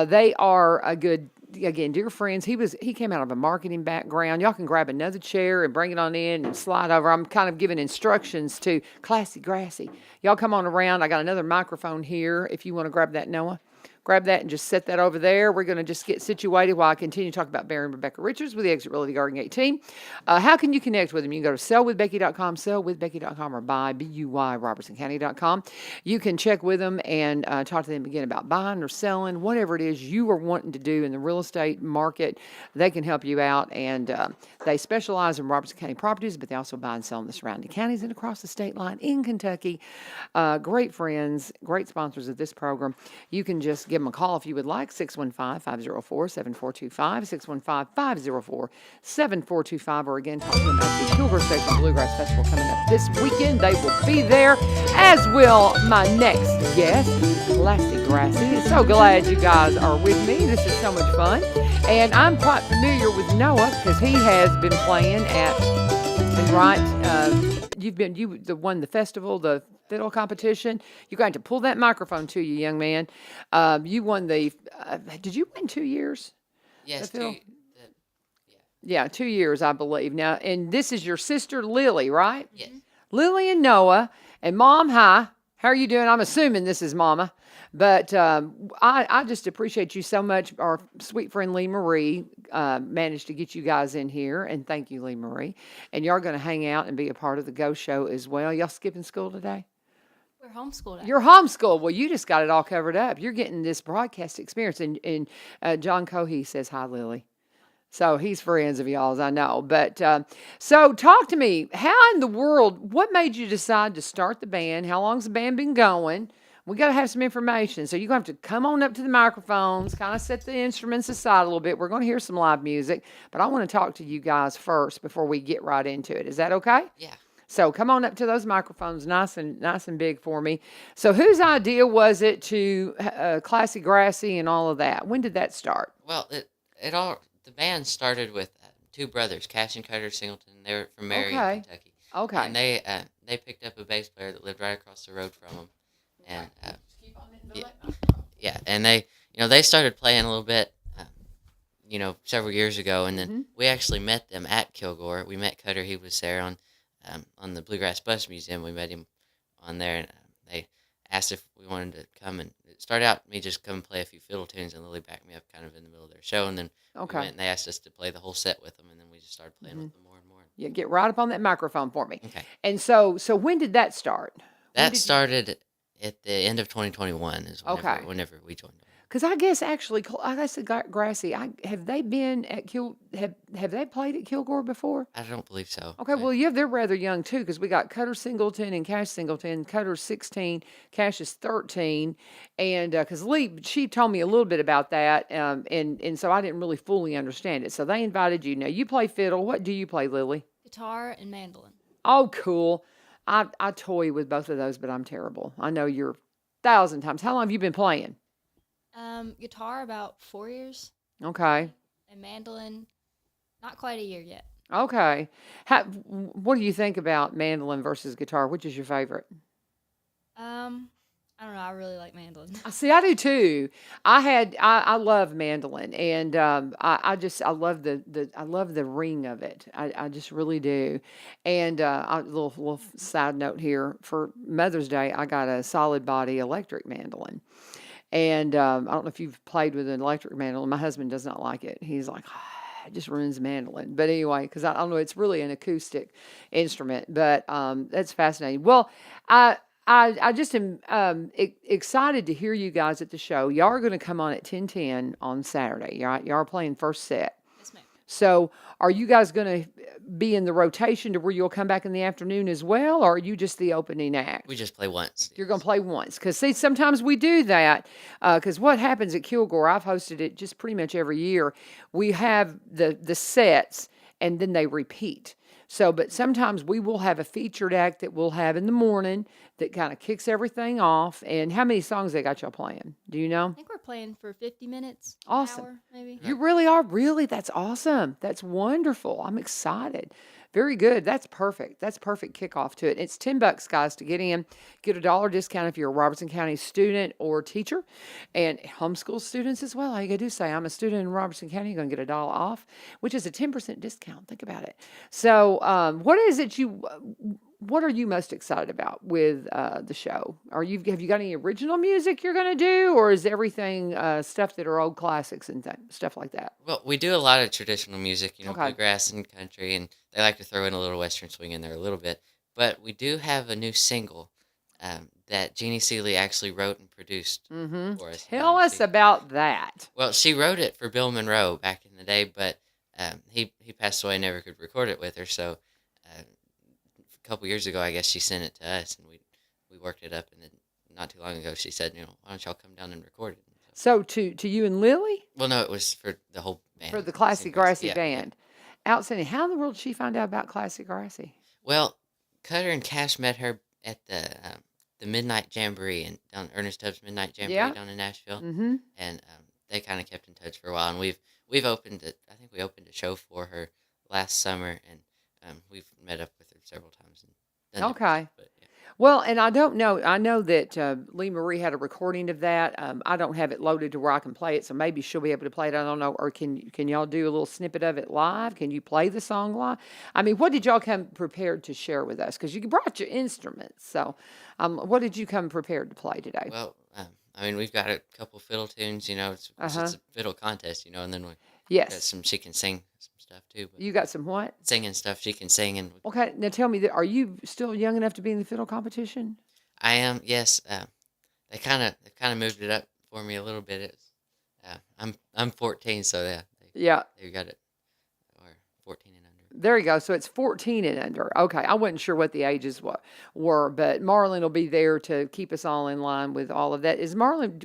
They are a good, again, dear friends. He came out of a marketing background. Y'all can grab another chair and bring it on in and slide over. I'm kind of giving instructions to Classy Grassy. Y'all come on around. I got another microphone here if you want to grab that, Noah. Grab that and just set that over there. We're going to just get situated while I continue to talk about Barry and Rebecca Richards with the Exit Realty Garden Gate team. How can you connect with them? You can go to sellwithbecky.com, sellwithbecky.com, or buy, B-U-Y, robertsoncounty.com. You can check with them and talk to them again about buying or selling, whatever it is you are wanting to do in the real estate market. They can help you out, and they specialize in Robertson County properties, but they also buy and sell in the surrounding counties and across the state line in Kentucky. Great friends, great sponsors of this program. You can just give them a call if you would like, 615-504-7425, 615-504-7425, or again, talk to them about the Kilgore Station Bluegrass Festival coming up this weekend. They will be there, as will my next guest, Classy Grassy. So glad you guys are with me. This is so much fun. And I'm quite familiar with Noah because he has been playing at, you won the festival, the fiddle competition. You're going to pull that microphone to you, young man. You won did you win 2 years? Yes, Phil? yeah. Yeah, 2 years, I believe. Now, and this is your sister Lily, right? Yes. Lily and Noah, and Mom, hi. How are you doing? I'm assuming this is Mama. But I just appreciate you so much. Our sweet friend Lee Marie managed to get you guys in here, and thank you, Lee Marie. And y'all going to hang out and be a part of the Go Show as well. Y'all skipping school today? We're homeschooled. You're homeschooled. Well, you just got it all covered up. You're getting this broadcast experience. And John Cohey says hi, Lily. So he's friends of y'all's, I know. But so talk to me. How in the world, what made you decide to start the band? How long's the band been going? We got to have some information. So you're going to have to come on up to the microphones, kind of set the instruments aside a little bit. We're going to hear some live music, but I want to talk to you guys first before we get right into it. Is that okay? Yeah. So come on up to those microphones, nice and big for me. So whose idea was it to Classy Grassy and all of that? When did that start? Well, the band started with two brothers, Cash and Cutter Singleton. They were from Marion, Okay. Kentucky. Okay. And they picked up a bass player that lived right across the road from them. And yeah, and they started playing a little bit, several years ago, and then we actually met them at Kilgore. We met Cutter; he was there on the Bluegrass Bus Museum. We met him on there, and they asked if we wanted to come. And it started out me just come and play a few fiddle tunes, and Lily backed me up kind of in the middle of their show, and then we went and they asked us to play the whole set with them, and then we just started playing with them more and more. Yeah, get right up on that microphone for me. Okay. And so when did that start? That started at the end of 2021 is whenever we joined them. Because I guess actually, I said Grassy. Have they been at have they played at Kilgore before? I don't believe so. Okay, well, yeah, they're rather young too, because we got Cutter Singleton and Cash Singleton. Cutter's 16, Cash is 13, and because Lee, she told me a little bit about that, and so I didn't really fully understand it. So they invited you. Now you play fiddle. What do you play, Lily? Guitar and mandolin. Oh, cool. I toy with both of those, but I'm terrible. I know you're 1,000 times. How long have you been playing? Guitar about 4 years, Okay. and mandolin not quite a year yet. Okay. What do you think about mandolin versus guitar? Which is your favorite? I don't know. I really like mandolin. See, I do too. I love mandolin, and I love the ring of it. I just really do. And a little side note here, for Mother's Day, I got a solid body electric mandolin. And I don't know if you've played with an electric mandolin. My husband does not like it. He's like, it just ruins mandolin. But anyway, because I don't know, it's really an acoustic instrument. But that's fascinating. Well, I just am excited to hear you guys at the show. Y'all are going to come on at 10:10 on Saturday. Y'all are playing first set. Yes, ma'am. So, are you guys going to be in the rotation to where you'll come back in the afternoon as well, or are you just the opening act? We just play once. You're going to play once. Because, see, sometimes we do that. Because what happens at Kilgore, I've hosted it just pretty much every year. We have the sets, and then they repeat. So, but sometimes we will have a featured act that we'll have in the morning that kind of kicks everything off. And how many songs they got y'all playing? Do you know? I think we're playing for 50 minutes. Awesome. Hour, maybe. You really are? Really? That's awesome. That's wonderful. I'm excited. Very good. That's perfect. That's perfect kickoff to it. It's $10, guys, to get in. Get a dollar discount if you're a Robertson County student or teacher, and homeschool students as well. All you gotta do is say, I'm a student in Robertson County. You're gonna get a dollar off, which is a 10% discount. Think about it. So, what is it what are you most excited about with the show? Have you got any original music you're gonna do, or is everything stuff that are old classics and stuff like that? Well, we do a lot of traditional music, Okay. bluegrass and country, and they like to throw in a little western swing in there a little bit. But we do have a new single that Jeannie Seeley actually wrote and produced for us. Tell us about that. Well, she wrote it for Bill Monroe back in the day, but he passed away and never could record it with her. So a couple years ago, I guess she sent it to us, and we worked it up. And then not too long ago, she said, why don't y'all come down and record it? So to you and Lily Well, no, it was for the whole band. for the Classy Grassy Yeah, band. Outstanding. How in the world did she find out about Classy Grassy? Well, Cutter and Cash met her at the Midnight Jamboree and down Ernest Tubbs Midnight Jamboree Yeah. down in Nashville, Mm-hmm. and they kind of kept in touch for a while. And we've opened it. I think we opened a show for her last summer, and we've met up with her several times. And done different Okay. stuff, but yeah. Well, and I don't know. I know that Lee Marie had a recording of that. I don't have it loaded to where I can play it, so maybe she'll be able to play it. I don't know. Or can y'all do a little snippet of it live? Can you play the song live? I mean, what did y'all come prepared to share with us? Because you brought your instruments. So, what did you come prepared to play today? Well, I mean, we've got a couple fiddle tunes. It's a fiddle contest. And then we got Yes. some. She can sing some stuff too. But You got some what? singing stuff she can sing, and Okay. Now tell me, are you still young enough to be in the fiddle competition? I am. Yes. They kind of moved it up for me a little bit. It's I'm 14, so yeah, Yeah. they got it, or 14 and under. There you go. So it's 14 and under. Okay. I wasn't sure what the ages were, but Marlon will be there to keep us all in line with all of that. Is Marlon,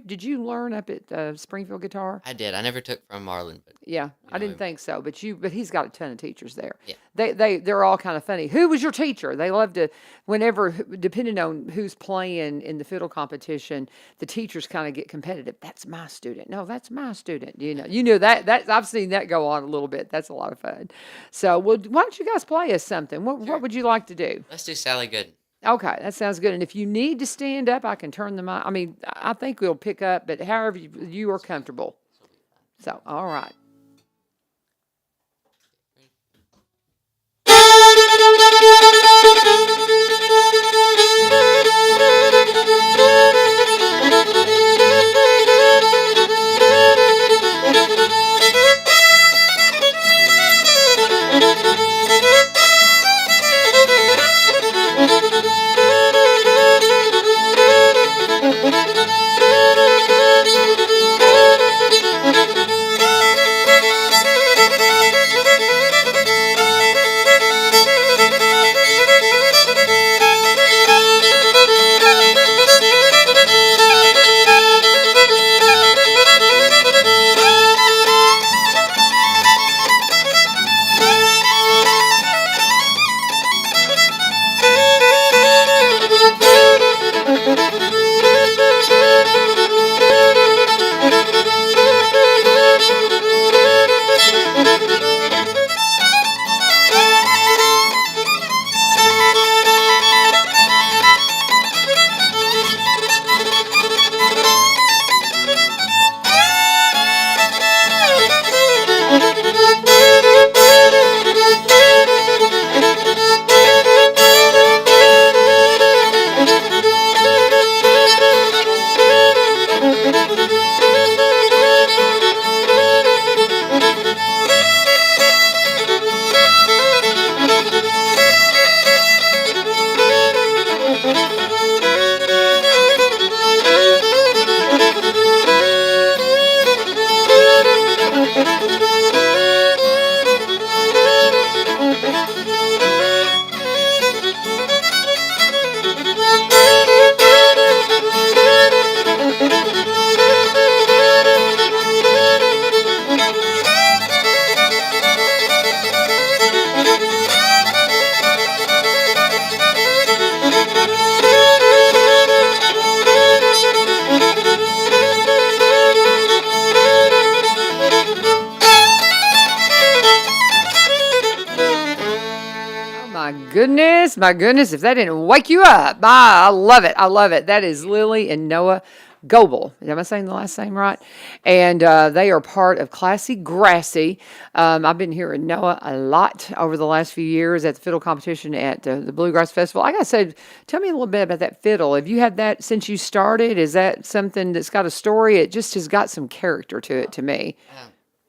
did you learn up at Springfield Guitar? I did. I never took from Marlon, but Yeah, I know didn't him. think so, but he's got a ton of teachers there. Yeah. They're all kind of funny. Who was your teacher? They love to, whenever, depending on who's playing in the fiddle competition, the teachers kind of get competitive. That's my student. No, that's my student. You know that I've seen that go on a little bit. That's a lot of fun. So, well, why don't you guys play us something? What would you like to do? let's do Sally Gooden. Okay, that sounds good. And if you need to stand up, I can turn the mic. I mean, I think we'll pick up, but however you are comfortable. So, all right. goodness, my goodness, if that didn't wake you up. Ah, I love it. I love it. That is Lily and Noah Goebel. Am I saying the last name right? And they are part of Classy Grassy. I've been hearing Noah a lot over the last few years at the fiddle competition at the Bluegrass Festival. I got to say, tell me a little bit about that fiddle. Have you had that since you started? Is that something that's got a story? It just has got some character to it to me.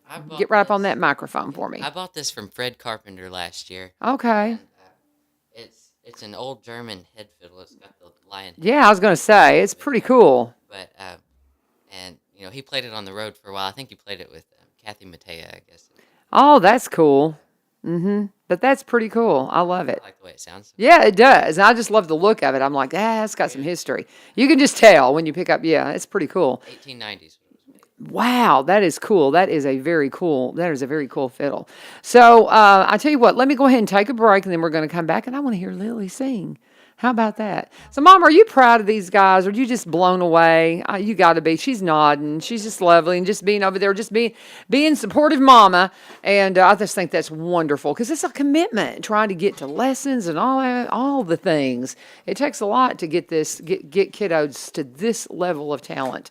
I bought Get right up on this- that microphone for me. I bought this from Fred Carpenter last year. Okay. And, it's an old German head fiddle. It's got the lion head. Yeah, I was going to say, it's pretty cool. But and you know, he played it on the road for a while. I think he played it with Kathy Mattea, I guess. Oh, that's cool. But that's pretty cool. I love it. I like the way it sounds. Yeah, it does. And I just love the look of it. I'm like, it's got some history. You can just tell when you pick up. Yeah, it's pretty cool. 1890s. Wow, that is cool. That is a very cool fiddle. So I tell you what, let me go ahead and take a break, and then we're going to come back, and I want to hear Lily sing. How about that? So, Mom, are you proud of these guys? Or are you just blown away? You got to be. She's nodding. She's just lovely, and just being over there, just being supportive mama. And I just think that's wonderful because it's a commitment trying to get to lessons and all the things. It takes a lot to get kiddos to this level of talent.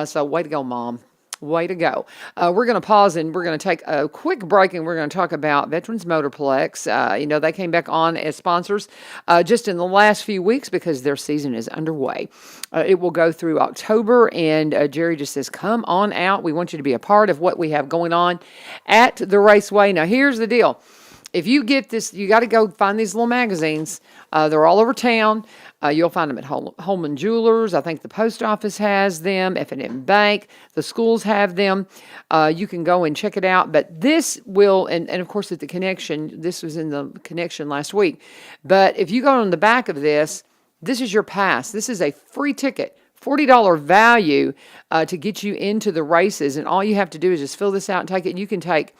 So, way to go, Mom. Way to go. We're going to pause and we're going to take a quick break and we're going to talk about Veterans Motorplex. They came back on as sponsors just in the last few weeks because their season is underway. It will go through October, and Jerry just says, come on out. We want you to be a part of what we have going on at the Raceway. Now, here's the deal. If you get this, you got to go find these little magazines. They're all over town. You'll find them at Holman Jewelers. I think the post office has them. F&M Bank. The schools have them. You can go and check it out. But this will, and of course at the Connection, this was in the Connection last week. But if you go on the back of this is your pass. This is a free ticket. $40 value to get you into the races. And all you have to do is just fill this out and take it. And you can take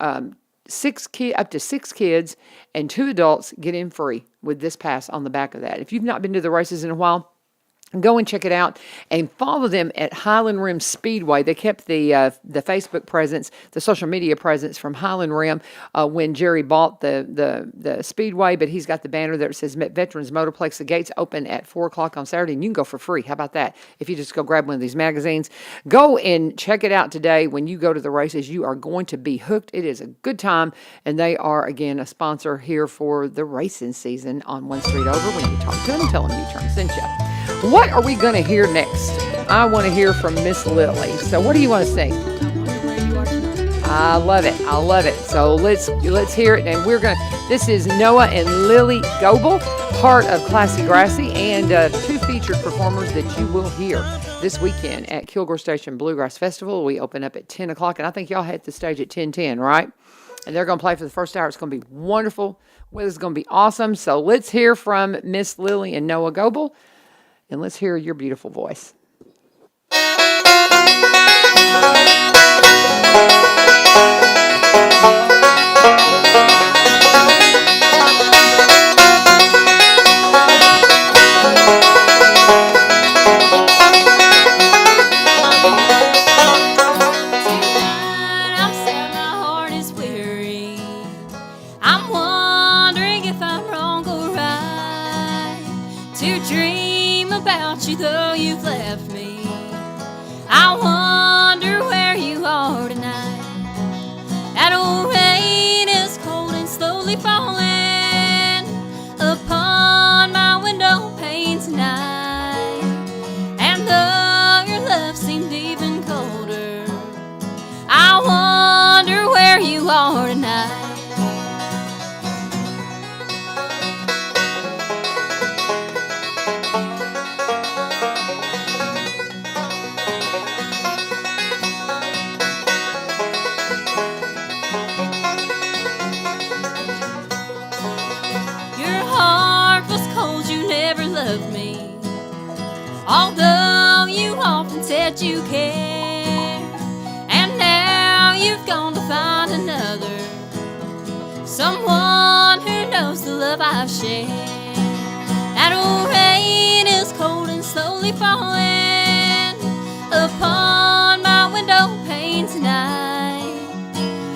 up to 6 kids and 2 adults get in free with this pass on the back of that. If you've not been to the races in a while, go and check it out and follow them at Highland Rim Speedway. They kept the Facebook presence, the social media presence from Highland Rim when Jerry bought the Speedway, but he's got the banner there that says Veterans Motorplex. The gates open at 4 o'clock on Saturday, and you can go for free. How about that? If you just go grab one of these magazines, go and check it out today. When you go to the races, you are going to be hooked. It is a good time, and they are, again, a sponsor here for the racing season on One Street Over. When you talk to them, tell them U-Turn sent you. What are we going to hear next? I want to hear from Miss Lily. So what do you want to sing? I love it. I love it. So let's hear it. And this is Noah and Lily Goebel, part of Classy Grassy, and 2 featured performers that you will hear this weekend at Kilgore Station Bluegrass Festival. We open up at 10 o'clock, and I think y'all hit the stage at 10:10, right? And they're going to play for the first hour. It's going to be wonderful. Weather's going to be awesome. So let's hear from Miss Lily and Noah Goebel. And let's hear your beautiful voice. Though you've left me, I wonder where you are tonight. That old rain is cold and slowly falling upon my window pane tonight. And though your love seemed even colder, I wonder where you are tonight. Although you often said you care, and now you've gone to find another, someone who knows the love I've shared. That old rain is cold and slowly falling upon my window pane tonight.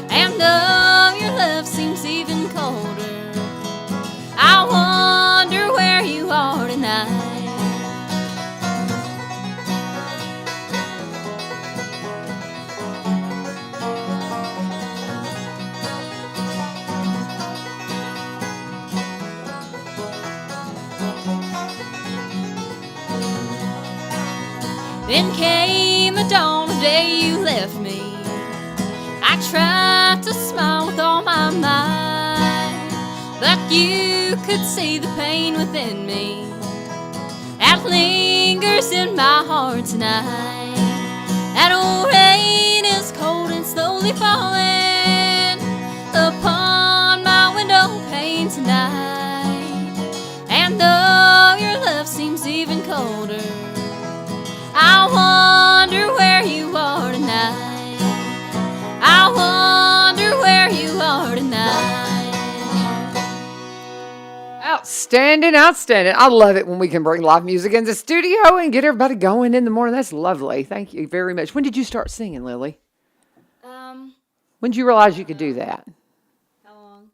And though your love seems even colder, I Then came the dawn of day you left me. I tried to smile with all my might, but you could see the pain within me that lingers in my heart tonight. That old rain is cold and slowly falling upon my window pane tonight. And though your love seems even colder, I wonder where you are tonight. I wonder where you are tonight. Outstanding, outstanding. I love it when we can bring live music in the studio and get everybody going in the morning. That's lovely. Thank you very much. When did you start singing, Lily? When did you realize you could do that? How long?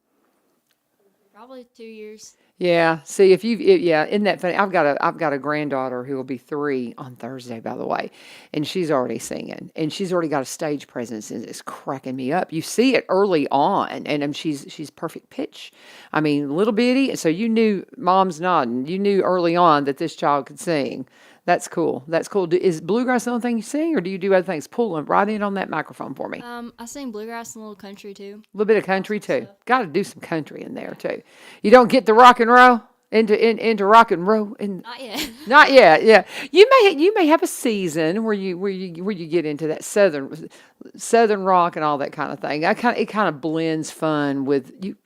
Probably 2 years. Yeah. See, yeah, isn't that funny? I've got a granddaughter who will be 3 on Thursday, by the way, and she's already singing, and she's already got a stage presence, and it's cracking me up. You see it early on, and she's perfect pitch. I mean, little bitty. So you knew, mom's nodding. You knew early on that this child could sing. That's cool. That's cool. Is bluegrass the only thing you sing, or do you do other things? Pull right in on that microphone for me. I sing bluegrass and a little country too. A little bit of country too. Got to do some country in there too. You don't get the rock and roll into rock and roll, and Not yet. not yet. Yeah, you may have a season where you get into that southern rock and all that kind of thing. It kind of blends fun with you.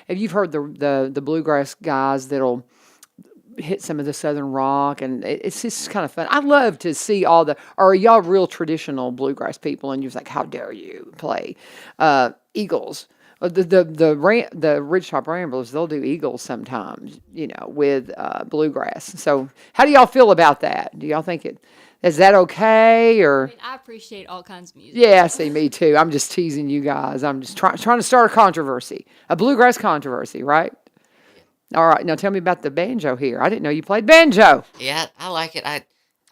If you've heard the bluegrass guys that'll hit some of the southern rock, and it's just kind of fun. I love to see are y'all real traditional bluegrass people, and you're like, how dare you play Eagles? The Ridgetop Ramblers, they'll do Eagles sometimes, with bluegrass. So how do y'all feel about that? Do y'all think is that okay, or? I mean, I appreciate all kinds of music. Yeah, see, me too. I'm just teasing you guys. I'm just trying to start a controversy, a bluegrass controversy, right? All right, now tell me about the banjo here. I didn't know you played banjo. Yeah, I like it. I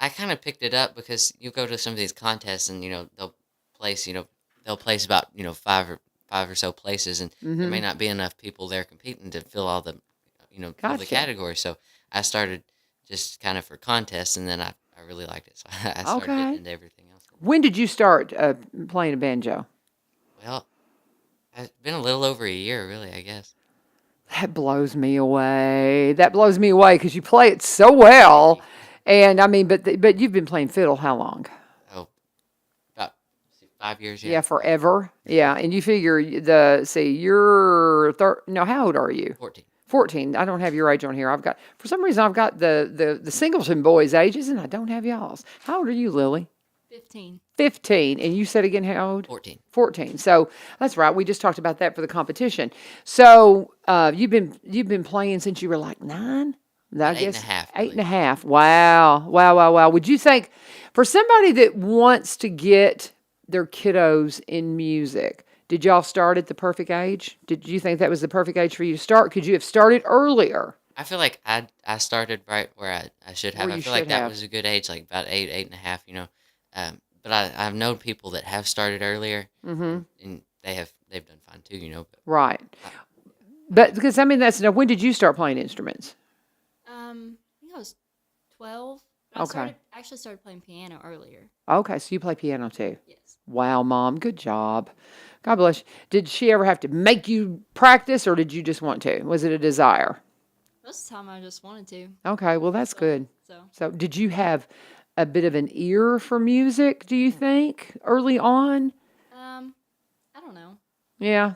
kind of picked it up because you go to some of these contests and they'll place about five or so places, and there may not be enough people there competing to fill all the fill the categories. So I started just kind of for contests, and then I really liked it. So I started getting into everything else. When did you start playing a banjo? Well, it's been a little over a year, really, I guess. That blows me away. Because you play it so well. And I mean, but you've been playing fiddle how long? Oh, about 5 years. Yeah, forever. Yeah, and you figure you're how old are you? 14. 14. I don't have your age on here. For some reason I've got the Singleton boys' ages, and I don't have y'all's. How old are you, Lily? 15. 15. And you said again how old? 14. 14. So that's right. We just talked about that for the competition. So you've been playing since you were like 9? I guess 8.5. 8.5. Wow. Would you think, for somebody that wants to get their kiddos in music, did y'all start at the perfect age? Did you think that was the perfect age for you to start? Could you have started earlier? I feel like I started right where I should have. Where I you feel like should that have. was a good age, like about 8.5. But I've known people that have started earlier, and they've done fine too. But Right. But because when did you start playing instruments? I think I was 12. Okay. I actually started playing piano earlier. Okay, so you play piano too. Yes. Wow, Mom, good job. God bless you. Did she ever have to make you practice, or did you just want to? Was it a desire? Most of the time I just wanted to. Okay, well, that's good. So So did you have a bit of an ear for music, do you think, early on? I don't know. Yeah.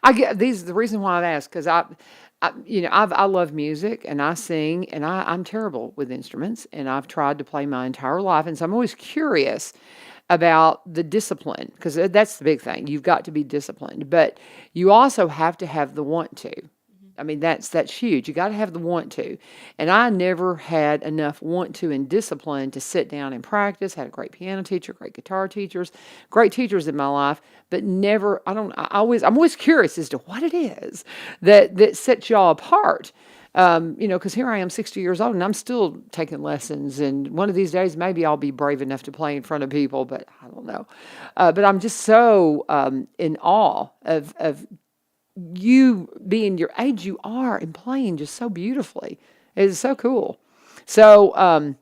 I get the reason why I've asked, because I love music and I sing, and I'm terrible with instruments, and I've tried to play my entire life. And so I'm always curious about the discipline, because that's the big thing. You've got to be disciplined, but you also have to have the want to. I mean, that's huge. You got to have the want to. And I never had enough want to and discipline to sit down and practice. Had a great piano teacher, great guitar teachers, great teachers in my life, but never, I'm always curious as to what it is that sets y'all apart. Because here I am 60 years old and I'm still taking lessons. And one of these days, maybe I'll be brave enough to play in front of people, but I don't know. But I'm just so in awe of you being your age you are and playing just so beautifully. It is so cool. So,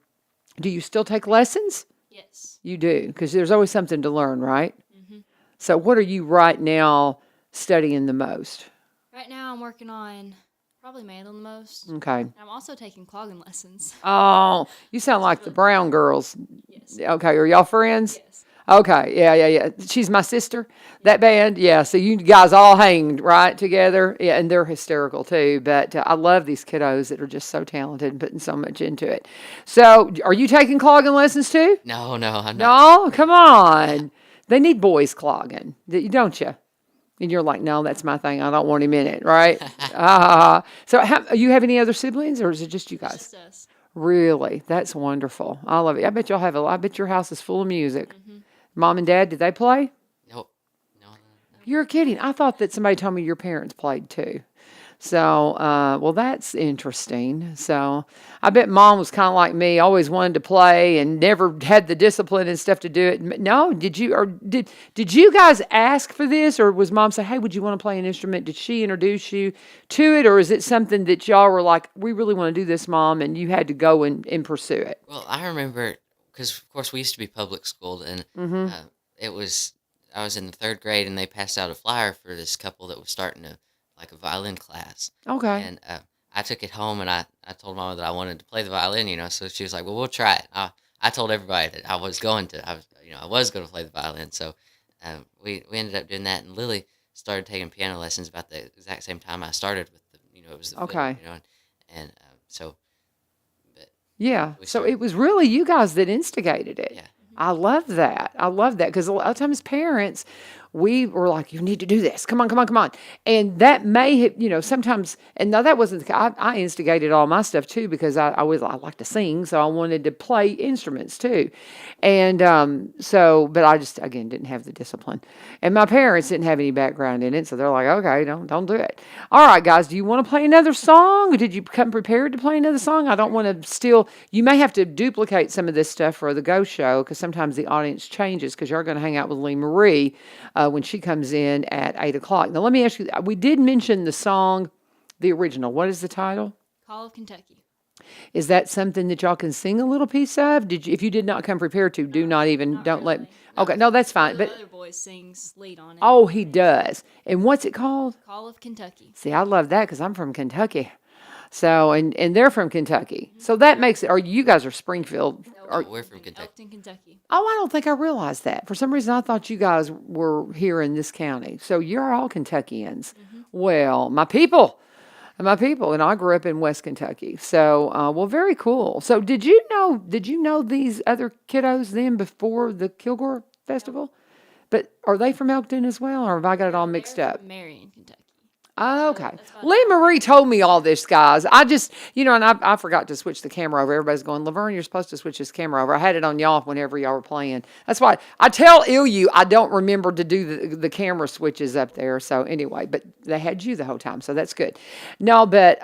do you still take lessons? Yes. Yes. You do, because there's always something to learn, right? Mm-hmm. So what are you right now studying the most? Right now, I'm working on probably mandolin the most. Okay. I'm also taking clogging lessons. Oh, you sound like the Brown girls. Yes. Okay, are y'all friends? Yes. Okay, yeah. She's my sister. That band, yeah. So you guys all hang right together, yeah, and they're hysterical too. But I love these kiddos that are just so talented and putting so much into it. So, are you taking clogging lessons too? No, I'm not. No, come on. They need boys clogging, don't you? And you're like, no, that's my thing. I don't want him in it, right? So, you have any other siblings, or is it just you It's guys? just us. Really, that's wonderful. I love it. I bet y'all have I bet your house is full of music. Mom and Dad, did they play? No. You're kidding. I thought that somebody told me your parents played too. So, well, that's interesting. So, I bet Mom was kind of like me, always wanted to play and never had the discipline and stuff to do it. No, did you guys ask for this, or was Mom say, "Hey, would you want to play an instrument?" Did she introduce you to it, or is it something that y'all were like, "We really want to do this, Mom," and you had to go and pursue it? Well, I remember because of course we used to be public schooled, and it was I was in the 3rd grade, and they passed out a flyer for this couple that was starting a violin class, Okay. and I took it home, and I told Mama that I wanted to play the violin, so she was like, "Well, we'll try it." I told everybody that I was going to play the violin, so we ended up doing that, and Lily started taking piano lessons about the exact same time I started with it was the fiddle, Okay. and so. But Yeah. we So started- it was really you guys that instigated it. Yeah. I love that. I love that because a lot of times parents, we were like, you need to do this. Come on. And that may have, sometimes, and no, that wasn't, I instigated all my stuff too because I like to sing. So I wanted to play instruments too. And but I just, again, didn't have the discipline. And my parents didn't have any background in it. So they're like, okay, don't do it. All right, guys, do you want to play another song? Or did you come prepared to play another song? I don't want to steal, you may have to duplicate some of this stuff for the Go Show because sometimes the audience changes because you're going to hang out with Lee Marie when she comes in at 8 o'clock. Now, let me ask you, we did mention the song, the original. What is the title? Call of Kentucky. Is that something that y'all can sing a little piece of? If you did not come prepared to, don't let. really. Okay, no, that's One fine. of the But other boys sings lead on it. oh, he does. And what's it called? Call of Kentucky. See, I love that because I'm from Kentucky. So, and they're from Kentucky. So that makes it, or you guys are Springfield. Or, We're from Kentucky. Elkton, Kentucky. oh, I don't think I realized that. For some reason, I thought you guys were here in this county. So you're all Kentuckians. Well, my people. And I grew up in West Kentucky. So, well, very cool. So did you know these other kiddos then before the Kilgore Festival? But are they from Elkton as well, or have I got it all mixed They're up? from Marion, Kentucky. Oh, okay. that's about Lee Marie told me all this, guys. I just, and I forgot to switch the camera over. Everybody's going, Laverne, you're supposed to switch this camera over. I had it on y'all whenever y'all were playing. That's why I tell Ilyu I don't remember to do the camera switches up there. So anyway, but they had you the whole time, so that's good. No, but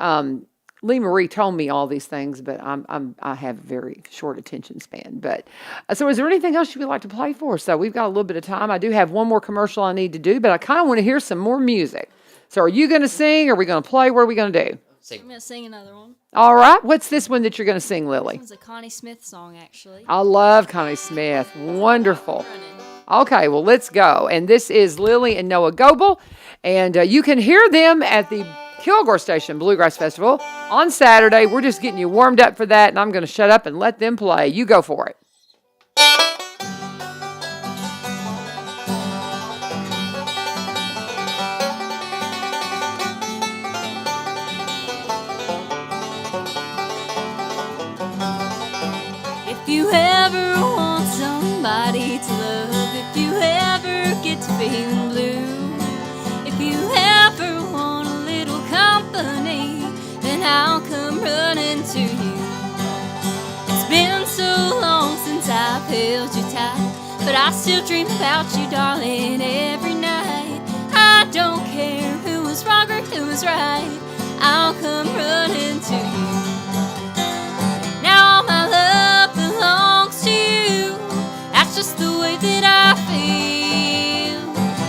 Lee Marie told me all these things, but I have very short attention span. But so, is there anything else you would like to play for us? So we've got a little bit of time. I do have one more commercial I need to do, but I kind of want to hear some more music. So, are you going to sing? Or are we going to play? What are we going to do? I'm going to sing another one. All right. What's this one that you're going to sing, Lily? This one's a Connie Smith song, actually. I love Connie Smith. Wonderful. Running. Okay, well, let's go. And this is Lily and Noah Goebel. And you can hear them at the Kilgore Station Bluegrass Festival on Saturday. We're just getting you warmed up for that, and I'm going to shut up and let them play. You go for it. If you ever want somebody to love, if you ever get to feeling blue, if you ever want a little company, then I'll come running to you. It's been so long since I've held you tight, but I still dream about you, darling, every night. I don't care who was wrong or who was right, I'll come running to you. Now all my love belongs to you, that's just the way that I feel.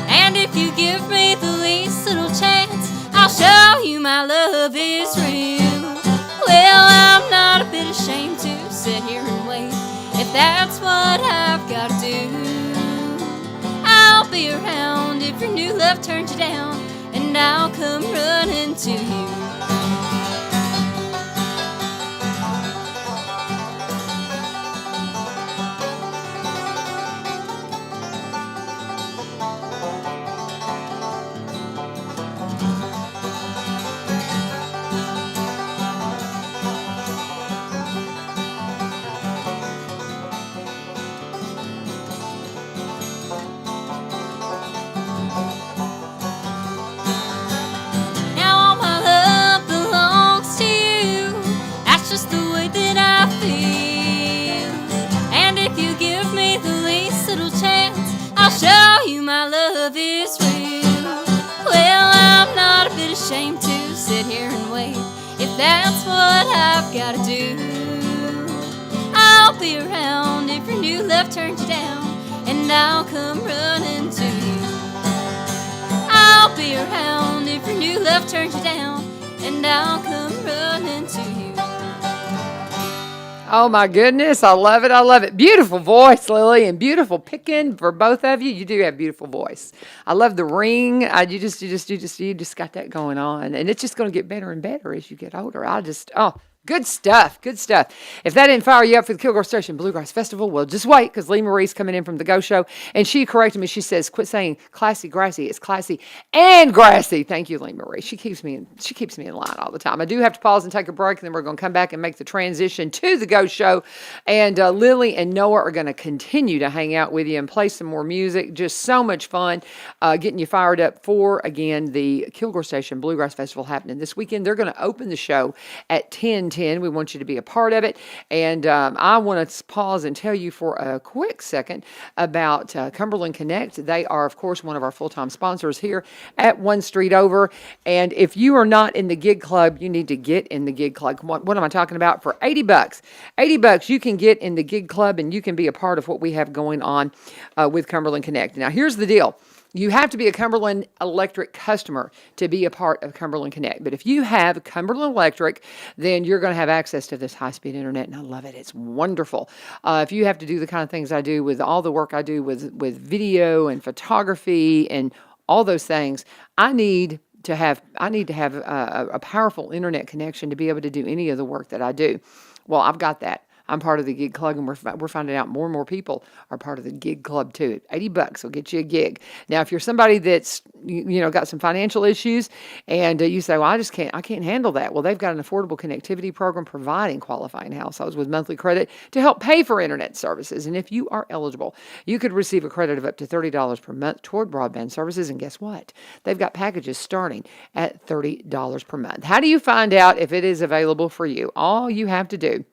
And if you give me the least little chance, I'll show you my love is real. Well, I'm not a bit ashamed to sit here and wait. If that's what I've got to do. I'll be around if your new love turns you down, and I'll come running to you. Now all my love belongs to you. That's just the way that I feel. And if you give me the least little chance, I'll show you my love is real. Well, I'm not a bit ashamed to sit here and wait if that's what I've got to do. I'll be around if your new love turns you down, and I'll come running to you. I'll be around if your new love turns you down, and I'll come running to you. Oh my goodness, I love it. I love it. Beautiful voice, Lily, and beautiful picking for both of you. You do have beautiful voice. I love the ring. You just got that going on, and it's just going to get better and better as you get older. Good stuff. Good stuff. If that didn't fire you up for the Kilgore Station Bluegrass Festival, well, just wait, because Lee Marie's coming in from the Go Show, and she corrected me. She says, quit saying classy, grassy. It's classy and grassy. Thank you, Lee Marie. She keeps me in line all the time. I do have to pause and take a break, and then we're going to come back and make the transition to the Go Show. And Lily and Noah are going to continue to hang out with you and play some more music. Just so much fun getting you fired up for, again, the Kilgore Station Bluegrass Festival happening this weekend. They're going to open the show at 10:10. We want you to be a part of it. And I want to pause and tell you for a quick second about Cumberland Connect. They are, of course, one of our full-time sponsors here at One Street Over. And if you are not in the gig club, you need to get in the gig club. What am I talking about? For $80, $80, you can get in the gig club and you can be a part of what we have going on with Cumberland Connect. Now, here's the deal. You have to be a Cumberland Electric customer to be a part of Cumberland Connect. But if you have Cumberland Electric, then you're going to have access to this high-speed internet, and I love it. It's wonderful. If you have to do the kind of things I do with all the work I do with video and photography and all those things, I need to have a powerful internet connection to be able to do any of the work that I do. Well, I've got that. I'm part of the gig club, and we're finding out more and more people are part of the gig club too. $80 will get you a gig. Now, if you're somebody that's got some financial issues, and you say, "Well, I can't handle that." Well, they've got an affordable connectivity program providing qualifying households with monthly credit to help pay for internet services. And if you are eligible, you could receive a credit of up to $30 per month toward broadband services. And guess what? They've got packages starting at $30 per month. How do you find out if it is available for you? All you have to do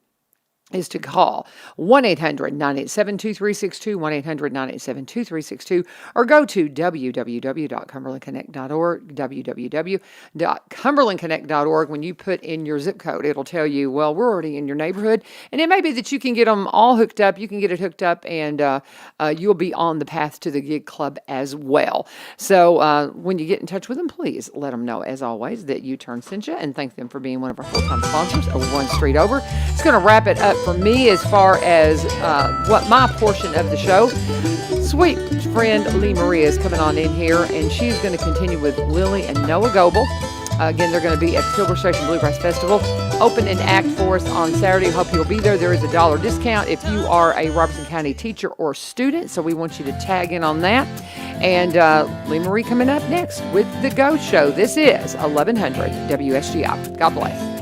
is to call 1-800-987-2362, 1-800-987-2362, or go to www.cumberlandconnect.org, www.cumberlandconnect.org. When you put in your zip code, it'll tell you, well, we're already in your neighborhood, and it may be that you can get them all hooked up. You can get it hooked up, and you'll be on the path to the gig club as well. So when you get in touch with them, please let them know, as always, that U-Turn sent you, and thank them for being one of our full-time sponsors of One Street Over. It's going to wrap it up for me as far as what my portion of the show. Sweet friend Lee Maria is coming on in here, and she's going to continue with Lily and Noah Goebel. Again, they're going to be at the Kilgore Station Bluegrass Festival. Open an act for us on Saturday. Hope you'll be there. There is a $1 discount if you are a Robertson County teacher or student, so we want you to tag in on that. And Lee Marie coming up next with The Go Show. This is 1100 WSGI. God bless.